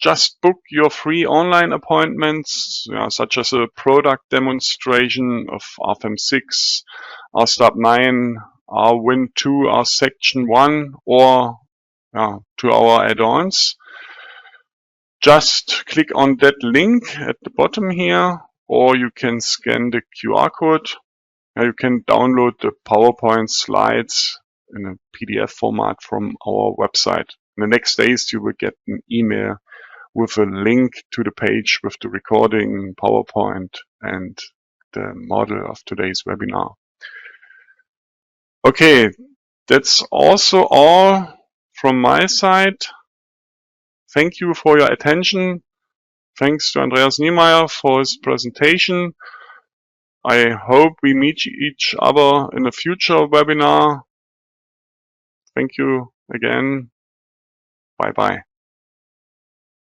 Just book your free online appointments, such as a product demonstration of RFEM 6, RSTAP 9, RWIND 2, R Section 1, or to our add-ons. Just click on that link at the bottom here, or you can scan the QR code. You can download the PowerPoint slides in a PDF format from our website. In the next days, you will get an email with a link to the page with the recording, PowerPoint, and the model of today's webinar. Okay, that's also all from my side. Thank you for your attention. Thanks to Andreas Niemeyer for his presentation. I hope we meet each other in a future webinar. Thank you again. Bye-bye.